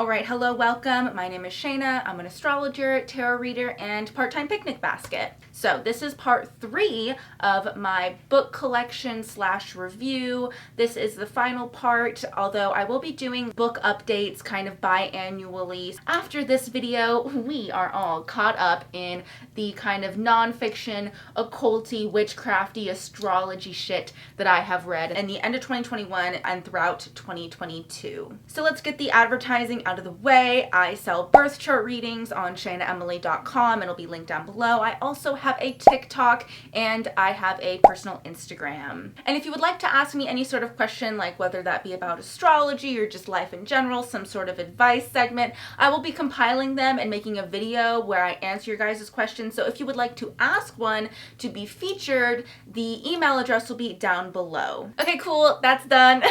Alright, hello, welcome. My name is Shaina. I'm an astrologer, tarot reader, and part-time picnic basket. So this is part 3 of my book collection / review. This is the final part, although I will be doing book updates kind of biannually. After this video, we are all caught up in the kind of non-fiction, occulty, witchcrafty astrology shit that I have read in the end of 2021 and throughout 2022. So let's get the advertising out of the way. I sell birth chart readings on shainaemilyastrology. It'll be linked down below. I also have a TikTok and I have a personal Instagram. And if you would like to ask me any sort of question, like whether that be about astrology or just life in general, some sort of advice segment, I will be compiling them and making a video where I answer your guys' questions. So if you would like to ask one to be featured, the email address will be down below. Okay, cool, that's done.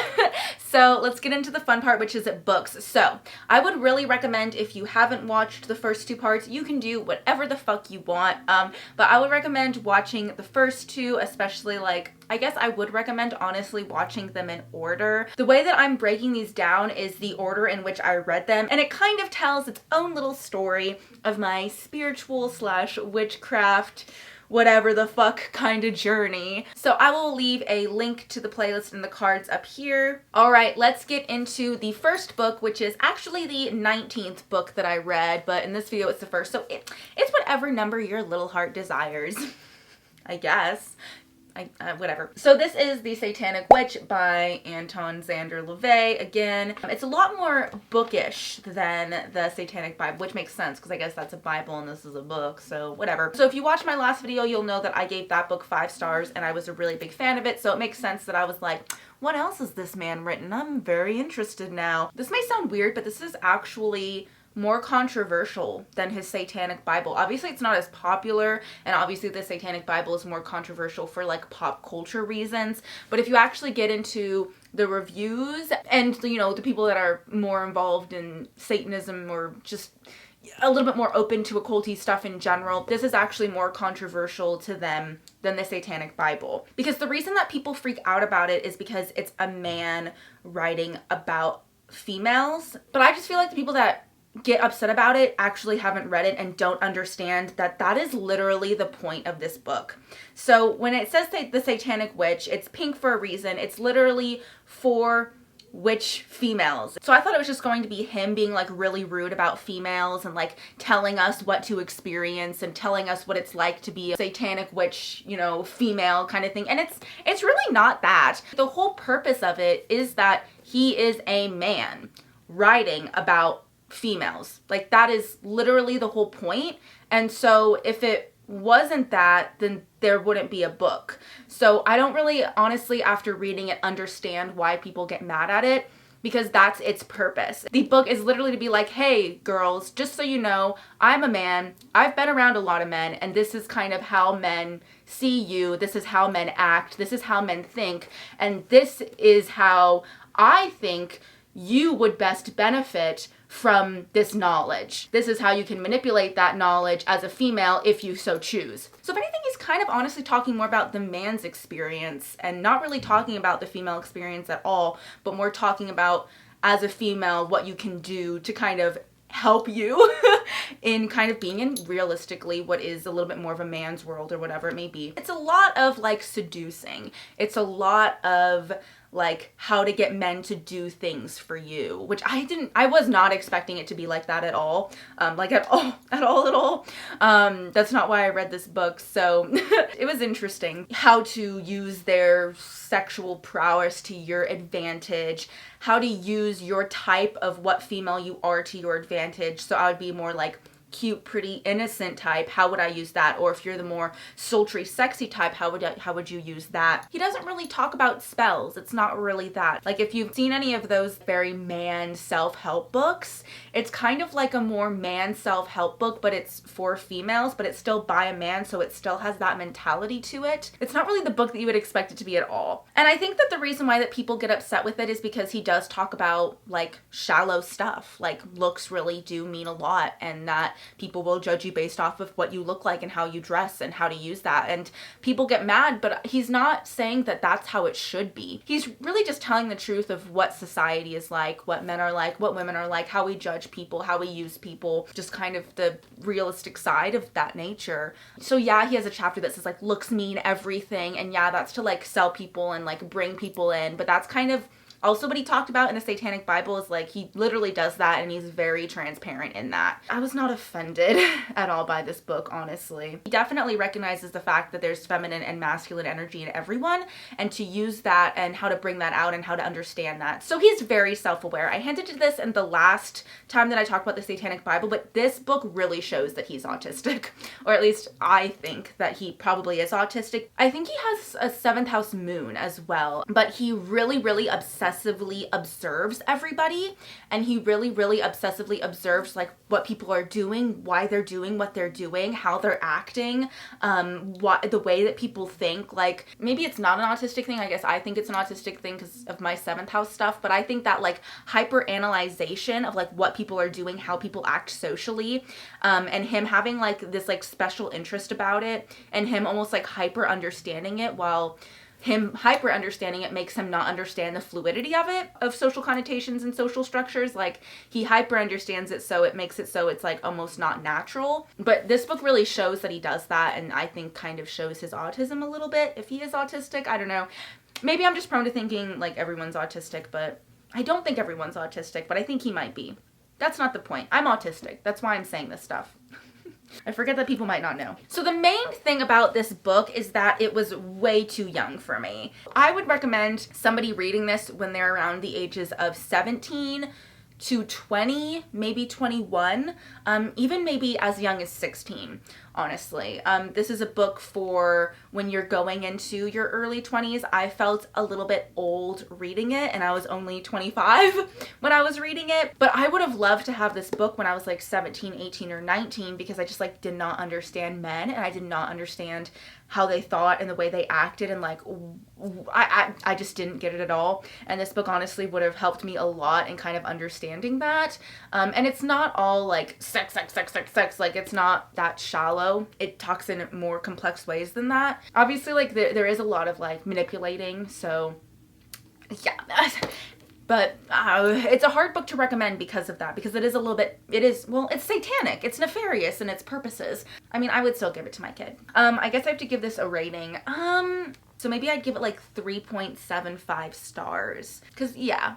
So let's get into the fun part, which is books. So I would really recommend, if you haven't watched the first 2 parts, you can do whatever the fuck you want. But I would recommend watching the first 2, especially I guess I would recommend honestly watching them in order. The way that I'm breaking these down is the order in which I read them, and it kind of tells its own little story of my spiritual / witchcraft whatever the fuck kind of journey. So I will leave a link to the playlist in the cards up here. All right, let's get into the first book, which is actually the 19th book that I read, but in this video it's the first. So it's whatever number your little heart desires, I guess. Whatever. So this is The Satanic Witch by Anton, szandor, lavey. Again, it's a lot more bookish than the Satanic Bible, which makes sense because I guess that's a Bible and this is a book, so whatever. So if you watched my last video, you'll know that I gave that book 5 stars and I was a really big fan of it, so it makes sense that I was like, what else has this man written? I'm very interested now. This may sound weird, but this is actually more controversial than his Satanic Bible. Obviously it's not as popular, and obviously the Satanic Bible is more controversial for pop culture reasons, but if you actually get into the reviews and the people that are more involved in Satanism or just a little bit more open to occulty stuff in general, this is actually more controversial to them than the Satanic Bible. Because the reason that people freak out about it is because it's a man writing about females, but I just feel like the people that get upset about it actually haven't read it and don't understand that that is literally the point of this book. So when it says the Satanic Witch, it's pink for a reason. It's literally for witch females. So I thought it was just going to be him being really rude about females and telling us what to experience and telling us what it's like to be a satanic witch, female kind of thing. And it's really not that. The whole purpose of it is that he is a man writing about females. That is literally the whole point. And so if it wasn't that, then there wouldn't be a book. So I don't really, honestly, after reading it, understand why people get mad at it, because that's its purpose. The book is literally to be like, hey girls, just so you know, I'm a man, I've been around a lot of men, and this is kind of how men see you, this is how men act, this is how men think, and this is how I think you would best benefit from this knowledge. This is how you can manipulate that knowledge as a female if you so choose. So if anything, he's kind of honestly talking more about the man's experience and not really talking about the female experience at all, but more talking about, as a female, what you can do to kind of help you in kind of being in realistically what is a little bit more of a man's world or whatever it may be. It's a lot of seducing. It's a lot of how to get men to do things for you, which I was not expecting it to be like that at all. At all. That's not why I read this book. So it was interesting how to use their sexual prowess to your advantage, how to use your type of what female you are to your advantage. So I would be more cute, pretty, innocent type, how would I use that? Or if you're the more sultry, sexy type, how would you use that? He doesn't really talk about spells. It's not really that. If you've seen any of those very man self-help books, it's kind of like a more man self-help book, but it's for females, but it's still by a man, so it still has that mentality to it. It's not really the book that you would expect it to be at all. And I think that the reason why that people get upset with it is because he does talk about shallow stuff, looks really do mean a lot, and that people will judge you based off of what you look like and how you dress and how to use that. And people get mad, but he's not saying that that's how it should be. He's really just telling the truth of what society is like, what men are like, what women are like, how we judge people, how we use people, just kind of the realistic side of that nature. So yeah, he has a chapter that says like looks mean everything, and yeah, that's to like sell people and like bring people in, but that's kind of also what he talked about in the Satanic Bible is like he literally does that, and he's very transparent in that. I was not offended at all by this book, honestly. He definitely recognizes the fact that there's feminine and masculine energy in everyone, and to use that and how to bring that out and how to understand that. So he's very self-aware. I hinted at this in the last time that I talked about the Satanic Bible, but this book really shows that he's autistic, or at least I think that he probably is autistic. I think he has a 7th house moon as well, but he really obsessively observes everybody, and he really obsessively observes like what people are doing, why they're doing what they're doing, how they're acting, what the way that people think. Like maybe it's not an autistic thing. I guess I think it's an autistic thing because of my 7th house stuff, but I think that like hyper analyzation of like what people are doing, how people act socially, and him having like this like special interest about it, and him almost like hyper understanding it, while him hyper understanding it makes him not understand the fluidity of it, of social connotations and social structures. Like he hyper understands it, so it makes it so it's like almost not natural. But this book really shows that he does that, and I think kind of shows his autism a little bit. If he is autistic, I don't know. Maybe I'm just prone to thinking like everyone's autistic, but I don't think everyone's autistic, but I think he might be. That's not the point. I'm autistic. That's why I'm saying this stuff. I forget that people might not know. So the main thing about this book is that it was way too young for me. I would recommend somebody reading this when they're around the ages of 17 to 20, maybe 21, even maybe as young as 16, honestly. This is a book for when you're going into your early 20s. I felt a little bit old reading it, and I was only 25 when I was reading it, but I would have loved to have this book when I was like 17, 18, or 19, because I just like did not understand men, and I did not understand how they thought and the way they acted, and like I just didn't get it at all. And this book honestly would have helped me a lot in kind of understanding that. And it's not all like sex, like it's not that shallow. It talks in more complex ways than that. Obviously, like there is a lot of like manipulating, so yeah. But it's a hard book to recommend because of that, because it is a little bit, it's satanic, it's nefarious in its purposes. I mean, I would still give it to my kid. I guess I have to give this a rating. So maybe I'd give it like 3.75 stars. Because yeah,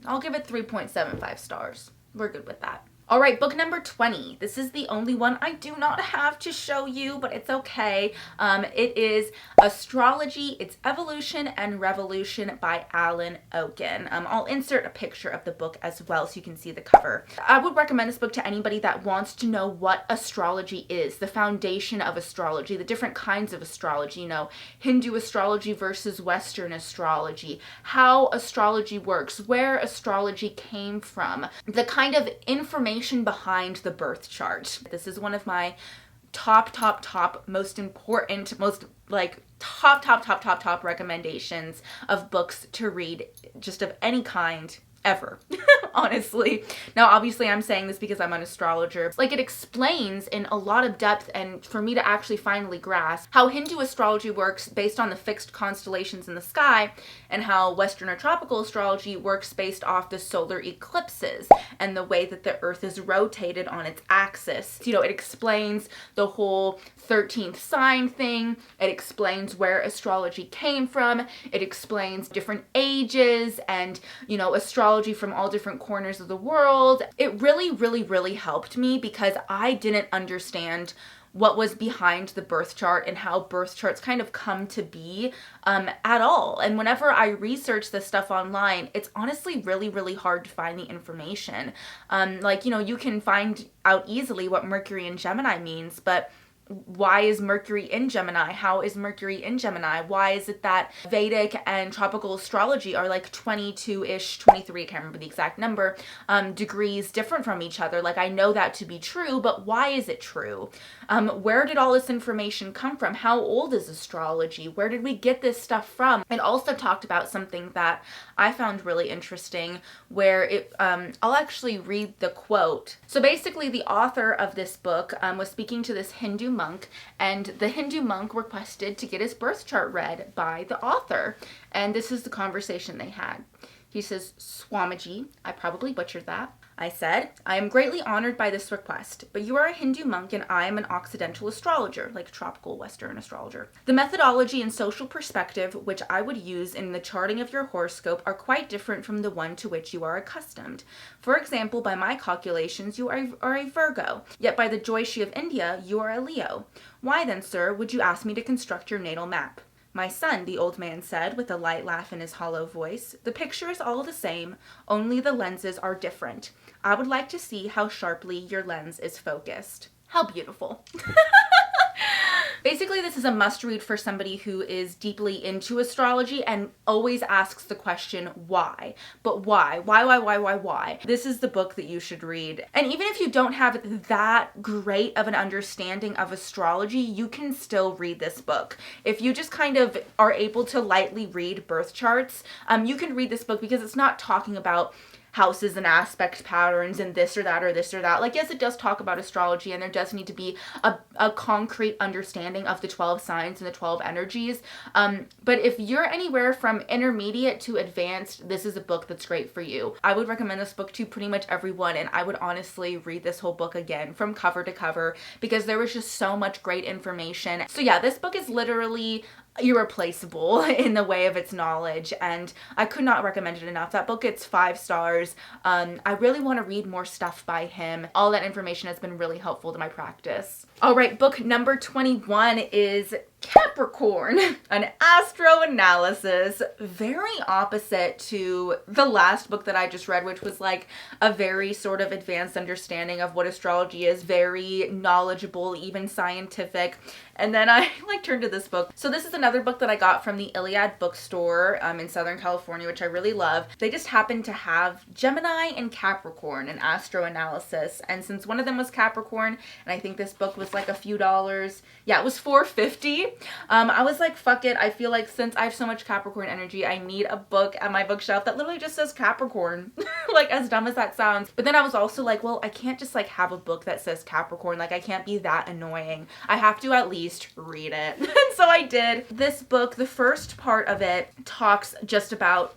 I'll give it 3.75 stars. We're good with that. All right, book number 20. This is the only one I do not have to show you, but it's okay. It is Astrology, Its Evolution and Revolution by Alan Oken. I'll insert a picture of the book as well so you can see the cover. I would recommend this book to anybody that wants to know what astrology is, the foundation of astrology, the different kinds of astrology, you know, Hindu astrology versus Western astrology, how astrology works, where astrology came from, the kind of information behind the birth chart. This is one of my top most important, most like top recommendations of books to read, just of any kind ever. Honestly. Now, obviously, I'm saying this because I'm an astrologer. Like, it explains in a lot of depth, and for me to actually finally grasp how Hindu astrology works based on the fixed constellations in the sky, and how Western or tropical astrology works based off the solar eclipses and the way that the Earth is rotated on its axis. You know, it explains the whole 13th sign thing. It explains where astrology came from. It explains different ages and, you know, astrology from all different corners of the world. It really helped me because I didn't understand what was behind the birth chart and how birth charts kind of come to be at all. And whenever I research this stuff online, it's honestly really hard to find the information. Like, you know, you can find out easily what Mercury and Gemini means, but why is Mercury in Gemini? How is Mercury in Gemini? Why is it that Vedic and tropical astrology are like 22-ish, 23, I can't remember the exact number, degrees different from each other? Like, I know that to be true, but why is it true? Where did all this information come from? How old is astrology? Where did we get this stuff from? It also talked about something that I found really interesting, where I'll actually read the quote. So basically, the author of this book was speaking to this Hindu monk, and the Hindu monk requested to get his birth chart read by the author. And this is the conversation they had. He says, "Swamiji," I probably butchered that. I said, "I am greatly honored by this request, but you are a Hindu monk and I am an Occidental astrologer," like tropical Western astrologer. "The methodology and social perspective which I would use in the charting of your horoscope are quite different from the one to which you are accustomed. For example, by my calculations, you are a Virgo, yet by the Jyotishi of India, you are a Leo. Why then, sir, would you ask me to construct your natal map?" "My son," the old man said with a light laugh in his hollow voice, "the picture is all the same, only the lenses are different. I would like to see how sharply your lens is focused." How beautiful. Basically, this is a must-read for somebody who is deeply into astrology and always asks the question, why? But why? Why? This is the book that you should read. And even if you don't have that great of an understanding of astrology, you can still read this book. If you just kind of are able to lightly read birth charts, you can read this book because it's not talking about houses and aspect patterns and this or that or this or that. Like, yes, it does talk about astrology, and there does need to be a concrete understanding of the 12 signs and the 12 energies. But if you're anywhere from intermediate to advanced, this is a book that's great for you. I would recommend this book to pretty much everyone, and I would honestly read this whole book again from cover to cover because there was just so much great information. So yeah, this book is literally irreplaceable in the way of its knowledge, and I could not recommend it enough. That book gets 5 stars. I really want to read more stuff by him. All that information has been really helpful to my practice. All right, book number 21 is Capricorn, an astroanalysis. Very opposite to the last book that I just read, which was like a very sort of advanced understanding of what astrology is, very knowledgeable, even scientific. And then I turned to this book. So this is another book that I got from the Iliad bookstore in Southern California, which I really love. They just happened to have Gemini and Capricorn, an astroanalysis. And since one of them was Capricorn, and I think this book was like a few dollars, yeah, it was $4.50. I was like, fuck it. I feel like since I have so much Capricorn energy, I need a book at my bookshelf that literally just says Capricorn. Like, as dumb as that sounds. But then I was also like, well, I can't just like have a book that says Capricorn. Like, I can't be that annoying. I have to at least read it. And so I did. This book, the first part of it talks just about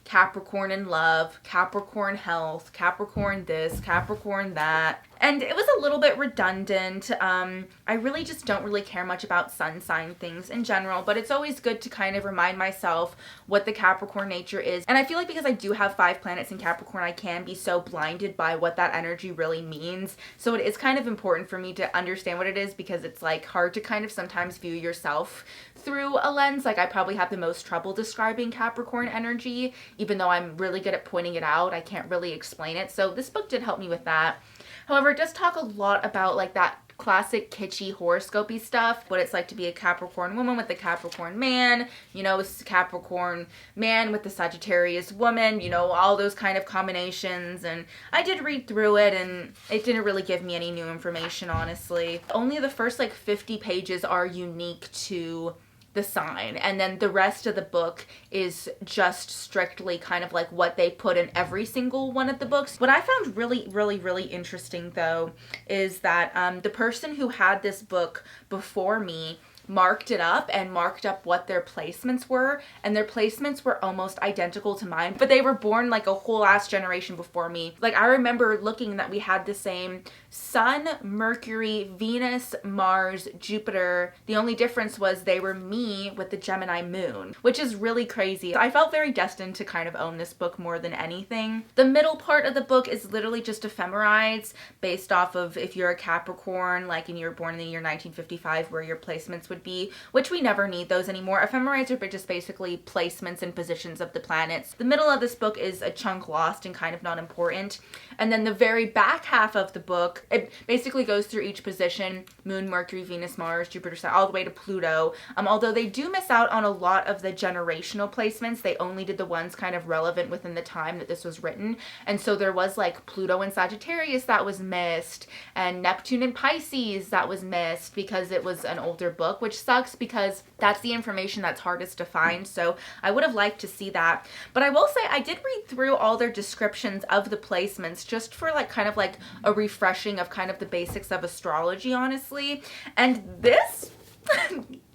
Capricorn in love, Capricorn health, Capricorn this, Capricorn that. And it was a little bit redundant. I really just don't really care much about sun sign things in general, but it's always good to kind of remind myself what the Capricorn nature is. And I feel like because I do have 5 planets in Capricorn, I can be so blinded by what that energy really means. So it is kind of important for me to understand what it is, because it's like hard to kind of sometimes view yourself through a lens. Like, I probably have the most trouble describing Capricorn energy, even though I'm really good at pointing it out. I can't really explain it. So this book did help me with that. However, it does talk a lot about like that classic kitschy horoscopy stuff, what it's like to be a Capricorn woman with a Capricorn man, you know, Capricorn man with the Sagittarius woman, you know, all those kind of combinations. And I did read through it, and it didn't really give me any new information, honestly. Only the first like 50 pages are unique to the sign, and then the rest of the book is just strictly kind of like what they put in every single one of the books. What I found really interesting though is that the person who had this book before me marked it up and marked up what their placements were, and their placements were almost identical to mine, but they were born like a whole ass generation before me. Like, I remember looking that we had the same Sun, Mercury, Venus, Mars, Jupiter. The only difference was they were me with the Gemini moon, which is really crazy. I felt very destined to kind of own this book more than anything. The middle part of the book is literally just ephemerides based off of if you're a Capricorn, like, and you were born in the year 1955, where your placements would would be, which we never need those anymore. Ephemerides are just basically placements and positions of the planets. The middle of this book is a chunk lost and kind of not important. And then the very back half of the book, it basically goes through each position: Moon, Mercury, Venus, Mars, Jupiter, Saturn, all the way to Pluto. Although they do miss out on a lot of the generational placements, they only did the ones kind of relevant within the time that this was written. And so there was like Pluto and Sagittarius that was missed, and Neptune and Pisces that was missed because it was an older book, which sucks because that's the information that's hardest to find. So I would have liked to see that. But I will say I did read through all their descriptions of the placements just for like kind of like a refreshing of kind of the basics of astrology, honestly. And this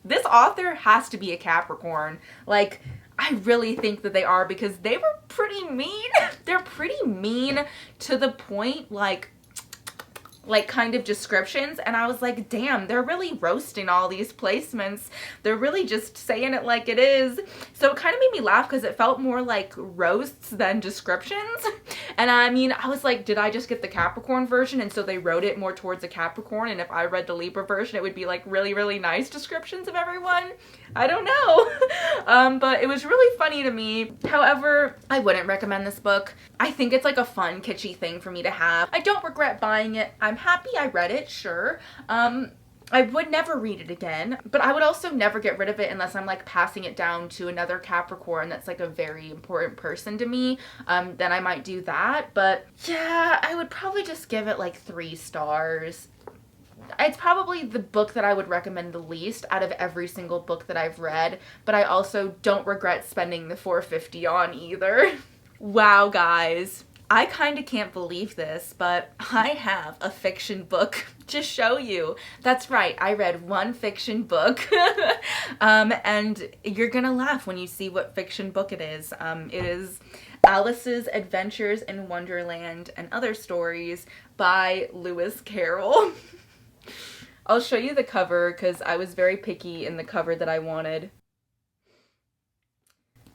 this author has to be a Capricorn. Like, I really think that they are, because they were pretty mean. They're pretty mean to the point, like kind of descriptions, and I was like, damn, they're really roasting all these placements. They're really just saying it like it is. So it kind of made me laugh because it felt more like roasts than descriptions. And I mean, I was like, did I just get the Capricorn version? And so they wrote it more towards a Capricorn, and if I read the Libra version, it would be like really, really nice descriptions of everyone. I don't know. But it was really funny to me. However, I wouldn't recommend this book. I think it's like a fun, kitschy thing for me to have. I don't regret buying it. I'm happy I read it, sure. I would never read it again, but I would also never get rid of it unless I'm like passing it down to another Capricorn that's like a very important person to me. Then I might do that. But yeah, I would probably just give it like 3 stars. It's probably the book that I would recommend the least out of every single book that I've read, but I also don't regret spending the $4.50 on either. Wow, guys. I kind of can't believe this, but I have a fiction book to show you. That's right, I read one fiction book. And you're gonna laugh when you see what fiction book it is. It is Alice's Adventures in Wonderland and Other Stories by Lewis Carroll. I'll show you the cover because I was very picky in the cover that I wanted.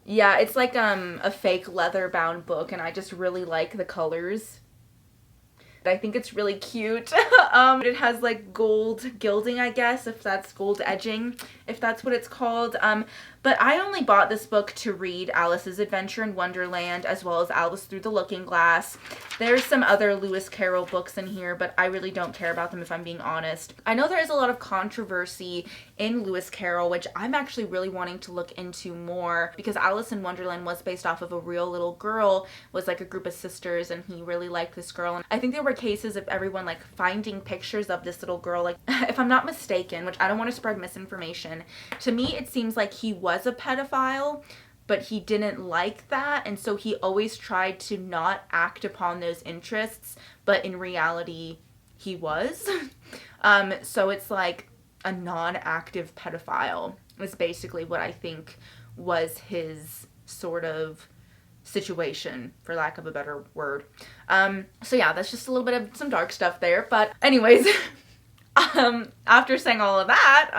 Yeah, it's like a fake leather-bound book, and I just really like the colors. I think it's really cute. It has like gold gilding, I guess, if that's gold edging, if that's what it's called. But I only bought this book to read Alice's Adventure in Wonderland, as well as Alice Through the Looking Glass. There's some other Lewis Carroll books in here, but I really don't care about them if I'm being honest. I know there is a lot of controversy in Lewis Carroll, which I'm actually really wanting to look into more, because Alice in Wonderland was based off of a real little girl, was like a group of sisters, and he really liked this girl. And I think there were cases of everyone like finding pictures of this little girl. Like, if I'm not mistaken, which I don't want to spread misinformation, to me it seems like he was a pedophile, but he didn't like that, and so he always tried to not act upon those interests, but in reality he was. So it's like a non-active pedophile is basically what I think was his sort of situation, for lack of a better word. So yeah, that's just a little bit of some dark stuff there, but anyways. After saying all of that,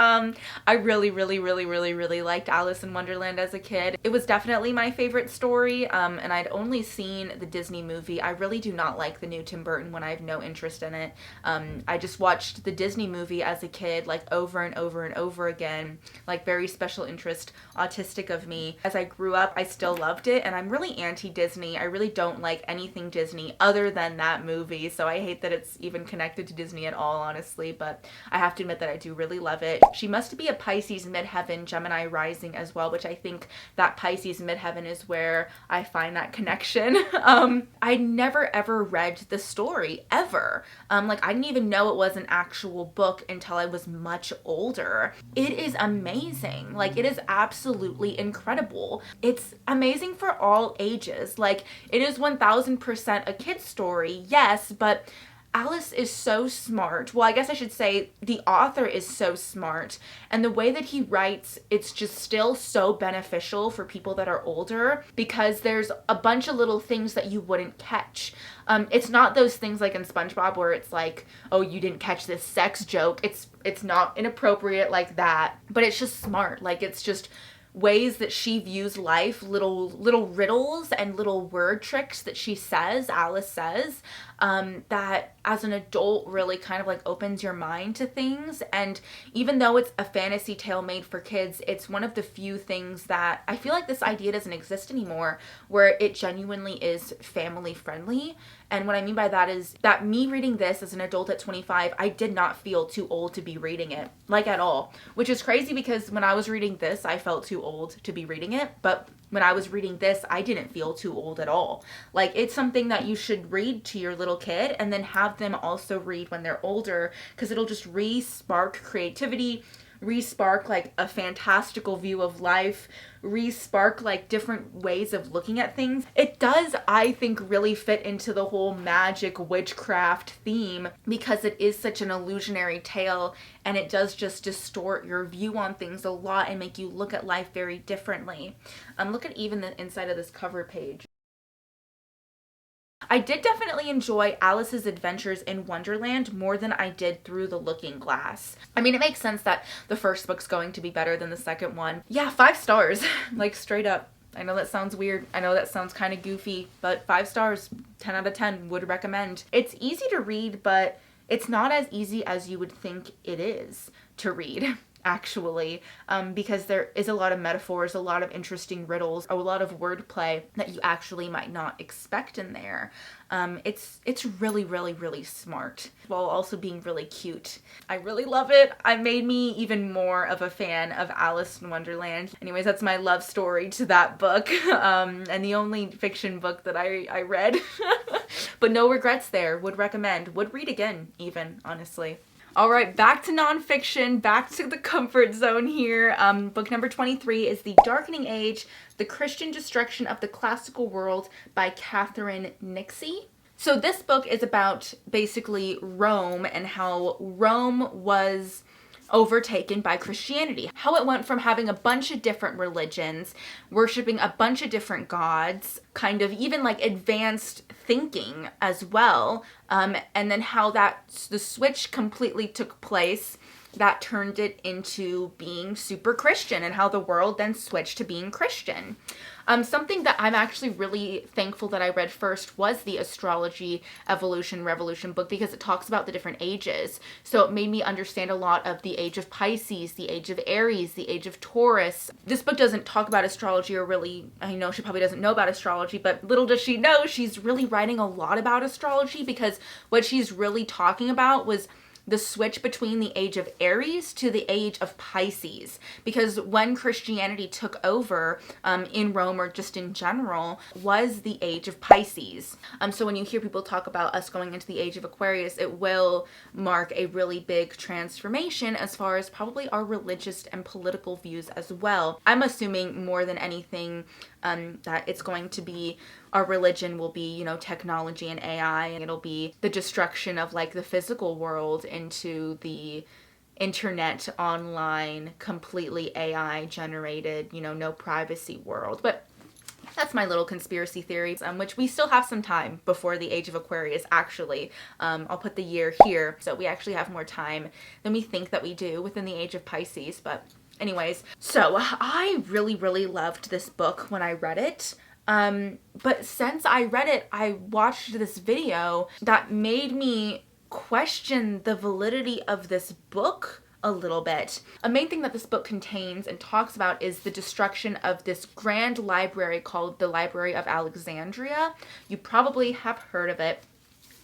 I really liked Alice in Wonderland as a kid. It was definitely my favorite story, and I'd only seen the Disney movie. I really do not like the new Tim Burton one. I have no interest in it. I just watched the Disney movie as a kid, like over and over and over again, like very special interest, autistic of me. As I grew up, I still loved it, and I'm really anti-Disney. I really don't like anything Disney other than that movie, so I hate that it's even connected to Disney at all, honestly, but I have to admit that I do really love it. She must be a Pisces midheaven, Gemini rising as well, which I think that Pisces midheaven is where I find that connection. I never ever read the story, ever. Like, I didn't even know it was an actual book until I was much older. It is amazing. Like, it is absolutely incredible. It's amazing for all ages. Like, it is 1000% a kid's story, yes, but Alice is so smart. Well, I guess I should say the author is so smart, and the way that he writes, it's just still so beneficial for people that are older, because there's a bunch of little things that you wouldn't catch. It's not those things like in SpongeBob where it's like, oh, you didn't catch this sex joke. It's not inappropriate like that, but it's just smart. Like, it's just ways that she views life, little riddles and little word tricks that she says, Alice says, that as an adult really kind of like opens your mind to things. And even though it's a fantasy tale made for kids, it's one of the few things that I feel like this idea doesn't exist anymore, where it genuinely is family friendly. And what I mean by that is that me reading this as an adult at 25, I did not feel too old to be reading it, like at all. Which is crazy because when I was reading this, I felt too old to be reading it. But when I was reading this, I didn't feel too old at all. Like, it's something that you should read to your little kid and then have them also read when they're older, because it'll just re-spark creativity, re-spark like a fantastical view of life, re-spark like different ways of looking at things. It does, I think, really fit into the whole magic witchcraft theme because it is such an illusionary tale, and it does just distort your view on things a lot and make you look at life very differently. Look at even the inside of this cover page. I did definitely enjoy Alice's adventures in Wonderland more than I did Through the Looking Glass. I mean, it makes sense that the first book's going to be better than the second one. Yeah, 5 stars, like straight up. I know that sounds weird. I know that sounds kind of goofy, but 5 stars, 10 out of 10, would recommend. It's easy to read, but it's not as easy as you would think it is to read, actually, because there is a lot of metaphors, a lot of interesting riddles, a lot of wordplay that you actually might not expect in there. It's really, really, really smart, while also being really cute. I really love it. It made me even more of a fan of Alice in Wonderland. Anyways, that's my love story to that book, and the only fiction book that I read. But no regrets there. Would recommend. Would read again, even, honestly. All right, back to nonfiction, back to the comfort zone here. Book number 23 is The Darkening Age, The Christian Destruction of the Classical World by Catherine Nixey. So this book is about basically Rome and how Rome was overtaken by Christianity. How it went from having a bunch of different religions, worshiping a bunch of different gods, kind of even like advanced thinking as well, and then how the switch completely took place that turned it into being super Christian, and how the world then switched to being Christian. Something that I'm actually really thankful that I read first was the Astrology Evolution Revolution book, because it talks about the different ages. So it made me understand a lot of the age of Pisces, the age of Aries, the age of Taurus. This book doesn't talk about astrology, or really, I know she probably doesn't know about astrology, but little does she know, she's really writing a lot about astrology, because what she's really talking about was the switch between the age of Aries to the age of Pisces. Because when Christianity took over in Rome, or just in general, was the age of Pisces. So when you hear people talk about us going into the age of Aquarius, it will mark a really big transformation as far as probably our religious and political views as well. I'm assuming more than anything that it's going to be, our religion will be, you know, technology and AI, and it'll be the destruction of like the physical world into the internet, online, completely AI generated, you know, no privacy world. But that's my little conspiracy theories, which we still have some time before the age of Aquarius, actually. I'll put the year here, so we actually have more time than we think that we do within the age of Pisces. But anyways, so I really, really loved this book when I read it. But since I read it, I watched this video that made me question the validity of this book a little bit. A main thing that this book contains and talks about is the destruction of this grand library called the Library of Alexandria. You probably have heard of it.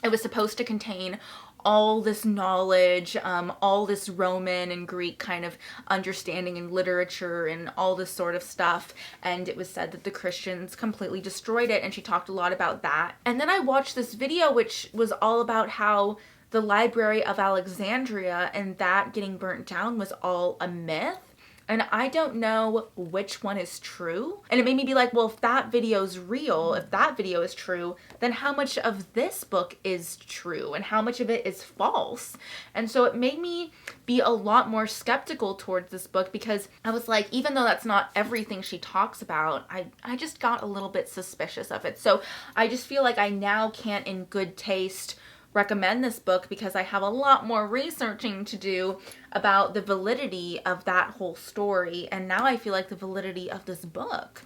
It was supposed to contain all this knowledge, all this Roman and Greek kind of understanding and literature and all this sort of stuff. And it was said that the Christians completely destroyed it, and she talked a lot about that. And then I watched this video which was all about how the Library of Alexandria and that getting burnt down was all a myth. And I don't know which one is true. And it made me be like, well, if that video's real, if that video is true, then how much of this book is true and how much of it is false? And so it made me be a lot more skeptical towards this book, because I was like, even though that's not everything she talks about, I just got a little bit suspicious of it. So I just feel like I now can't in good taste recommend this book because I have a lot more researching to do about the validity of that whole story. And now I feel like the validity of this book,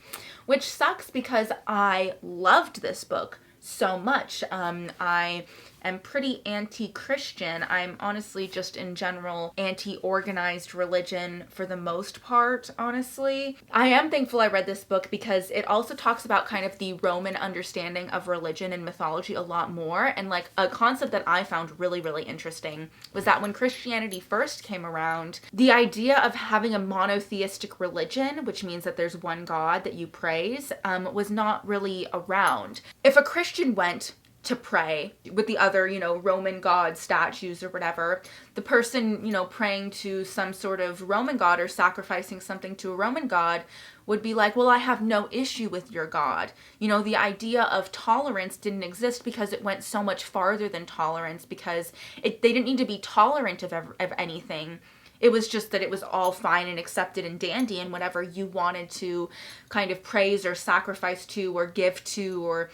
which sucks because I loved this book so much. I am pretty anti-Christian. I'm honestly just in general anti-organized religion for the most part, honestly. I am thankful I read this book because it also talks about kind of the Roman understanding of religion and mythology a lot more. And like a concept that I found really, really interesting was that when Christianity first came around, the idea of having a monotheistic religion, which means that there's one God that you praise, was not really around. If a Christian went to pray with the other, Roman god statues or whatever, the person, praying to some sort of Roman god or sacrificing something to a Roman god would be like, well, I have no issue with your God. The idea of tolerance didn't exist because it went so much farther than tolerance, because they didn't need to be tolerant of anything. It was just that it was all fine and accepted and dandy, and whatever you wanted to kind of praise or sacrifice to or give to or,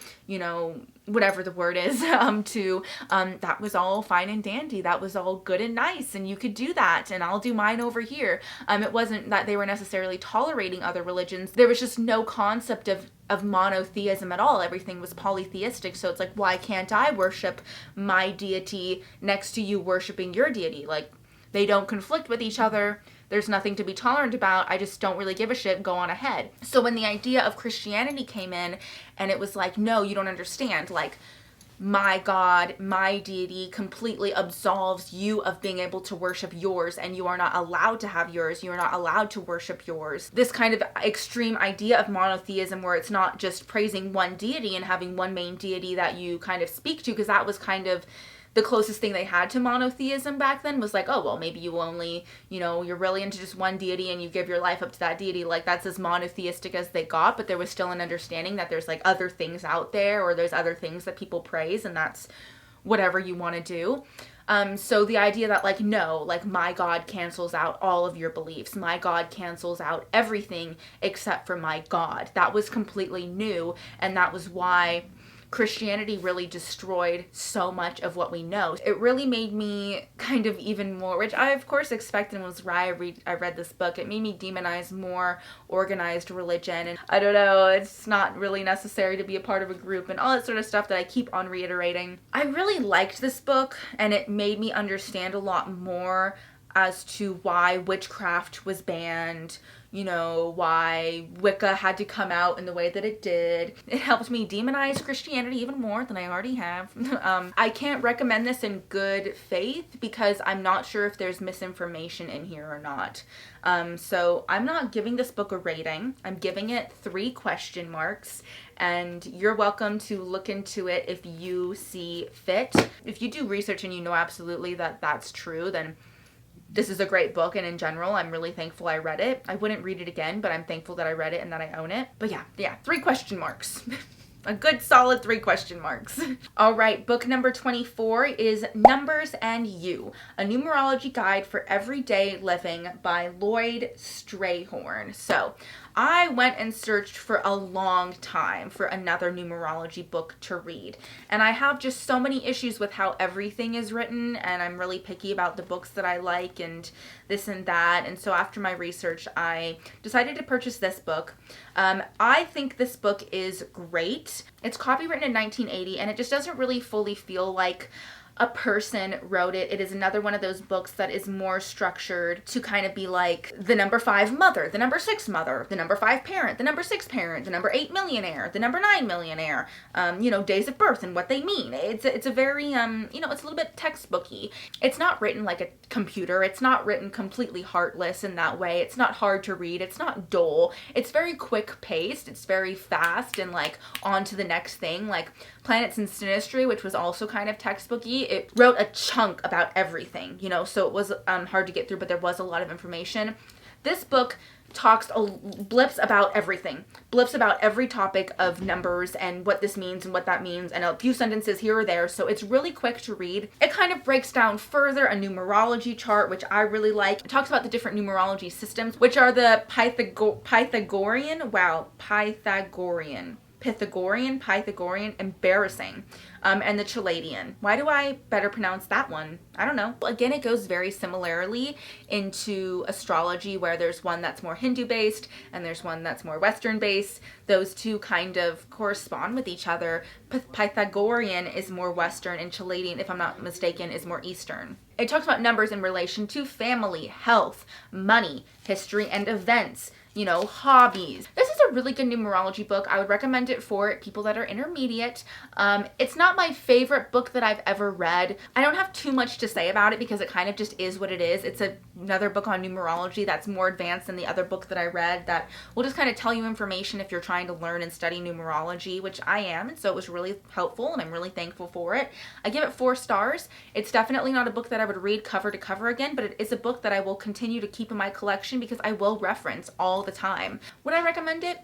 whatever the word is, that was all fine and dandy. That was all good and nice, and you could do that, and I'll do mine over here. It wasn't that they were necessarily tolerating other religions. There was just no concept of monotheism at all. Everything was polytheistic, so it's like, why can't I worship my deity next to you worshiping your deity? Like, they don't conflict with each other. There's nothing to be tolerant about. I just don't really give a shit. Go on ahead. So when the idea of Christianity came in, and it was like, no, you don't understand. Like, my God, my deity completely absolves you of being able to worship yours, and you are not allowed to have yours. You are not allowed to worship yours. This kind of extreme idea of monotheism, where it's not just praising one deity and having one main deity that you kind of speak to, because that was kind of the closest thing they had to monotheism back then, was like, oh, well, maybe you only, you're really into just one deity and you give your life up to that deity. Like, that's as monotheistic as they got, but there was still an understanding that there's like other things out there, or there's other things that people praise, and that's whatever you want to do. So the idea that like, no, like my God cancels out all of your beliefs. My God cancels out everything except for my God. That was completely new, and that was why Christianity really destroyed so much of what we know. It really made me kind of even more, which I of course expected and was why I read this book. It made me demonize more organized religion, and I don't know, it's not really necessary to be a part of a group and all that sort of stuff that I keep on reiterating. I really liked this book, and it made me understand a lot more as to why witchcraft was banned, why Wicca had to come out in the way that it did. It helped me demonize Christianity even more than I already have. I can't recommend this in good faith because I'm not sure if there's misinformation in here or not. So I'm not giving this book a rating. I'm giving it 3 question marks, and you're welcome to look into it if you see fit. If you do research and you know absolutely that that's true, then this is a great book, and in general, I'm really thankful I read it. I wouldn't read it again, but I'm thankful that I read it and that I own it. But yeah, 3 question marks. A good solid 3 question marks. All right, book number 24 is Numbers and You, a numerology guide for everyday living by Lloyd Strayhorn. So I went and searched for a long time for another numerology book to read. And I have just so many issues with how everything is written, and I'm really picky about the books that I like and this and that. And so after my research, I decided to purchase this book. I think this book is great. It's copywritten in 1980, and it just doesn't really fully feel like a person wrote it. It is another one of those books that is more structured to kind of be like the number 5 mother, the number 6 mother, the number 5 parent, the number 6 parent, the number 8 millionaire, the number 9 millionaire, days of birth and what they mean. It's a very, it's a little bit textbooky. It's not written like a computer. It's not written completely heartless in that way. It's not hard to read. It's not dull. It's very quick paced. It's very fast and like on to the next thing. Like Planets in Synastry, which was also kind of textbooky, it wrote a chunk about everything, so it was hard to get through, but there was a lot of information. This book talks blips about everything, blips about every topic of numbers and what this means and what that means, and a few sentences here or there, so it's really quick to read. It kind of breaks down further a numerology chart, which I really like. It talks about the different numerology systems, which are the Pythagorean Pythagorean, embarrassing, and the Chaldean. Why do I better pronounce that one? I don't know. Again, it goes very similarly into astrology, where there's one that's more Hindu based and there's one that's more Western based. Those two kind of correspond with each other. Pythagorean is more Western and Chaldean, if I'm not mistaken, is more Eastern. It talks about numbers in relation to family, health, money, history, and events. You know, hobbies. This is a really good numerology book. I would recommend it for people that are intermediate. It's not my favorite book that I've ever read. I don't have too much to say about it because it kind of just is what it is. It's another book on numerology that's more advanced than the other book that I read that will just kind of tell you information if you're trying to learn and study numerology, which I am, and so it was really helpful and I'm really thankful for it. I give it 4 stars. It's definitely not a book that I would read cover to cover again, but it is a book that I will continue to keep in my collection because I will reference all the time. Would I recommend it?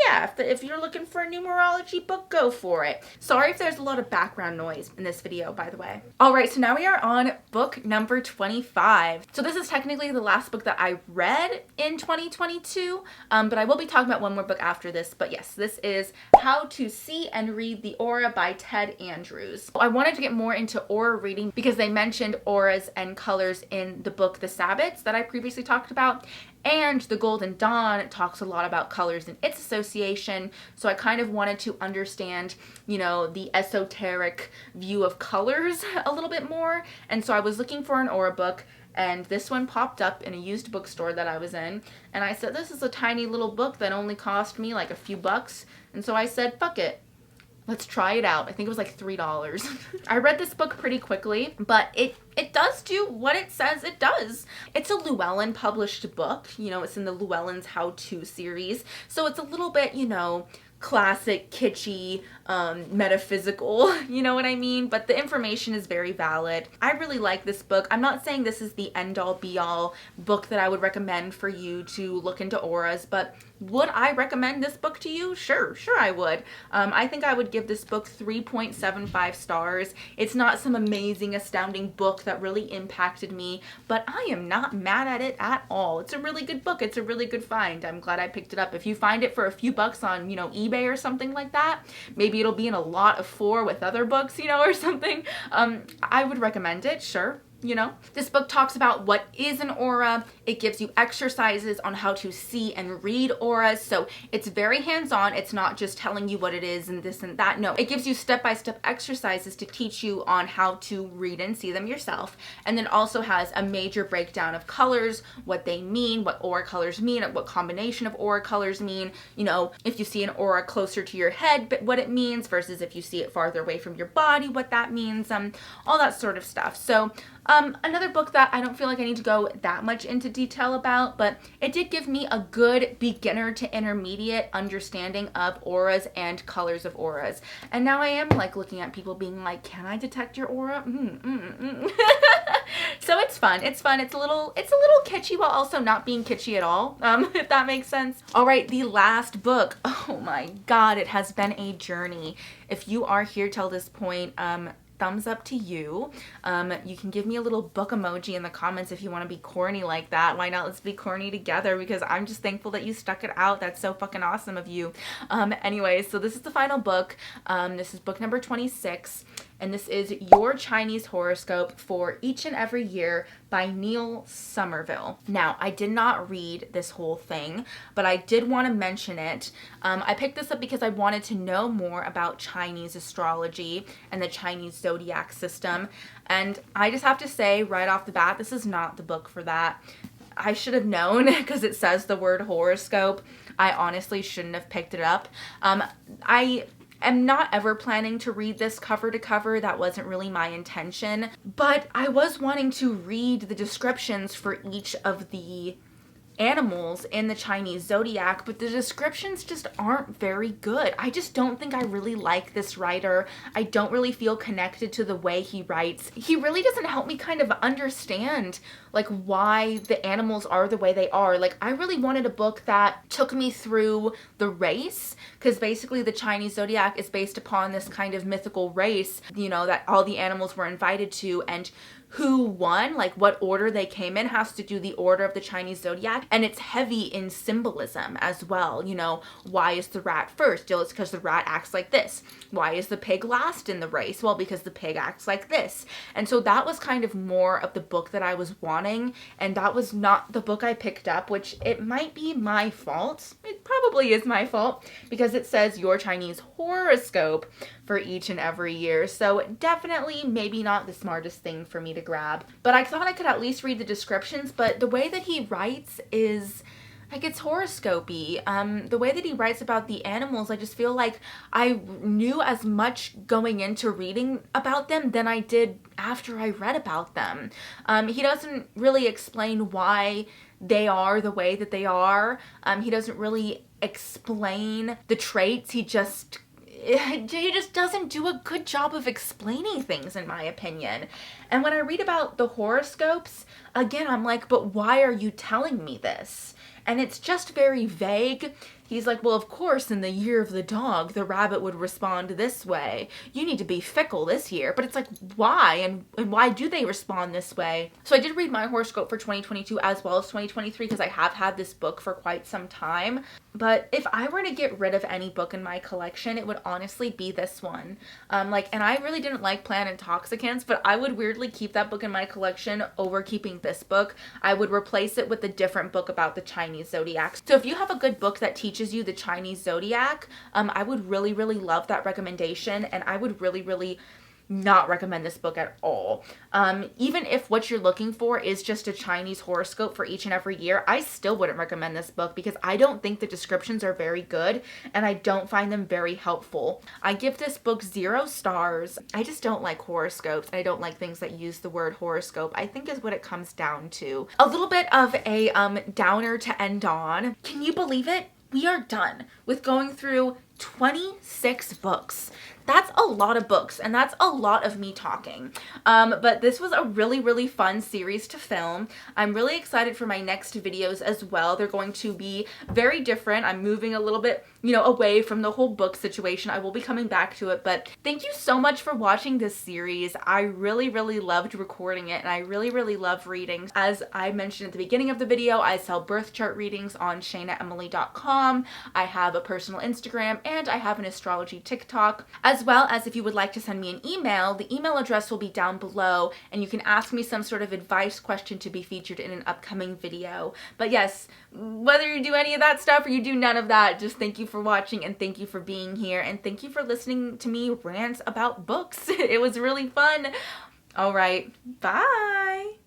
Yeah, if you're looking for a numerology book, go for it. Sorry if there's a lot of background noise in this video, by the way. All right, so now we are on book number 25. So this is technically the last book that I read in 2022, but I will be talking about one more book after this. But yes, this is How to See and Read the Aura by Ted Andrews. I wanted to get more into aura reading because they mentioned auras and colors in the book The Sabbats that I previously talked about. And The Golden Dawn talks a lot about colors and its association. So I kind of wanted to understand, you know, the esoteric view of colors a little bit more. And so I was looking for an aura book, and this one popped up in a used bookstore that I was in. And I said, this is a tiny little book that only cost me like a few bucks. And so I said, fuck it. Let's try it out. I think it was like $3. I read this book pretty quickly, but it does do what it says it does. It's a Llewellyn published book. You know, it's in the Llewellyn's How-To series. So it's a little bit, you know, classic, kitschy, metaphysical, you know what I mean? But the information is very valid. I really like this book. I'm not saying this is the end-all be-all book that I would recommend for you to look into auras, but would I recommend this book to you? Sure I would. I think I would give this book 3.75 stars. It's not some amazing, astounding book that really impacted me, but I am not mad at it at all. It's a really good book. It's a really good find. I'm glad I picked it up. If you find it for a few bucks on, you know, eBay or something like that, maybe it'll be in a lot of 4 with other books, you know, or something. I would recommend it, sure. You know, this book talks about what is an aura. It gives you exercises on how to see and read auras. So it's very hands-on. It's not just telling you what it is and this and that. No, it gives you step-by-step exercises to teach you on how to read and see them yourself. And then also has a major breakdown of colors, what they mean, what aura colors mean, what combination of aura colors mean. You know, if you see an aura closer to your head, but what it means versus if you see it farther away from your body, what that means, all that sort of stuff. So another book that I don't feel like I need to go that much into detail about, but it did give me a good beginner to intermediate understanding of auras and colors of auras. And now I am like looking at people being like, can I detect your aura? So it's fun. It's fun. It's a little kitschy while also not being kitschy at all, if that makes sense. All right, the last book. Oh my God, it has been a journey. If you are here till this point, thumbs up to you. You can give me a little book emoji in the comments if you want to be corny like that. Why not? Let's be corny together, because I'm just thankful that you stuck it out. That's so fucking awesome of you. Anyways, so this is the final book. This is book number 26. And this is Your Chinese Horoscope for Each and Every Year by Neil Somerville. Now, I did not read this whole thing, but I did want to mention it. I picked this up because I wanted to know more about Chinese astrology and the Chinese zodiac system. And I just have to say right off the bat, this is not the book for that. I should have known because it says the word horoscope. I honestly shouldn't have picked it up. I'm not ever planning to read this cover to cover. That wasn't really my intention. But I was wanting to read the descriptions for each of the animals in the Chinese zodiac, but the descriptions just aren't very good. I just don't think I really like this writer. I don't really feel connected to the way he writes. He really doesn't help me kind of understand like why the animals are the way they are. Like, I really wanted a book that took me through the race, because basically the Chinese zodiac is based upon this kind of mythical race, you know, that all the animals were invited to, and who won, like what order they came in, has to do the order of the Chinese zodiac, and it's heavy in symbolism as well. You know, why is the rat first? Well, it's because the rat acts like this. Why is the pig last in the race? Well, because the pig acts like this. And so that was kind of more of the book that I was wanting, and that was not the book I picked up, which it might be my fault. It probably is my fault, because it says your Chinese horoscope for each and every year. So definitely maybe not the smartest thing for me to grab. But I thought I could at least read the descriptions, but the way that he writes is like, it's horoscopy. The way that he writes about the animals, I just feel like I knew as much going into reading about them than I did after I read about them. He doesn't really explain why they are the way that they are. He doesn't really explain the traits. He just doesn't do a good job of explaining things, in my opinion. And when I read about the horoscopes, again, I'm like, but why are you telling me this? And it's just very vague. He's like, well, of course, in the year of the dog, the rabbit would respond this way. You need to be fickle this year. But it's like, why? And why do they respond this way? So I did read my horoscope for 2022 as well as 2023, because I have had this book for quite some time. But if I were to get rid of any book in my collection, it would honestly be this one. And I really didn't like Plant Intoxicants, but I would weirdly keep that book in my collection over keeping this book. I would replace it with a different book about the Chinese zodiac. So if you have a good book that teaches you the Chinese zodiac, I would really, really love that recommendation, and I would really, really not recommend this book at all. Even if what you're looking for is just a Chinese horoscope for each and every year, I still wouldn't recommend this book, because I don't think the descriptions are very good, and I don't find them very helpful. I give this book 0 stars. I just don't like horoscopes, and I don't like things that use the word horoscope, I think is what it comes down to. A little bit of a downer to end on. Can you believe it? We are done with going through 26 books. That's a lot of books, and that's a lot of me talking. But this was a really, really fun series to film. I'm really excited for my next videos as well. They're going to be very different. I'm moving a little bit, away from the whole book situation. I will be coming back to it, but thank you so much for watching this series. I really, really loved recording it, and I really, really love reading. As I mentioned at the beginning of the video, I sell birth chart readings on shainaemily.com. I have a personal Instagram, and I have an astrology TikTok. As well as, if you would like to send me an email, the email address will be down below, and you can ask me some sort of advice question to be featured in an upcoming video. But yes, whether you do any of that stuff or you do none of that, just thank you for watching, and thank you for being here, and thank you for listening to me rant about books. It was really fun. All right, bye.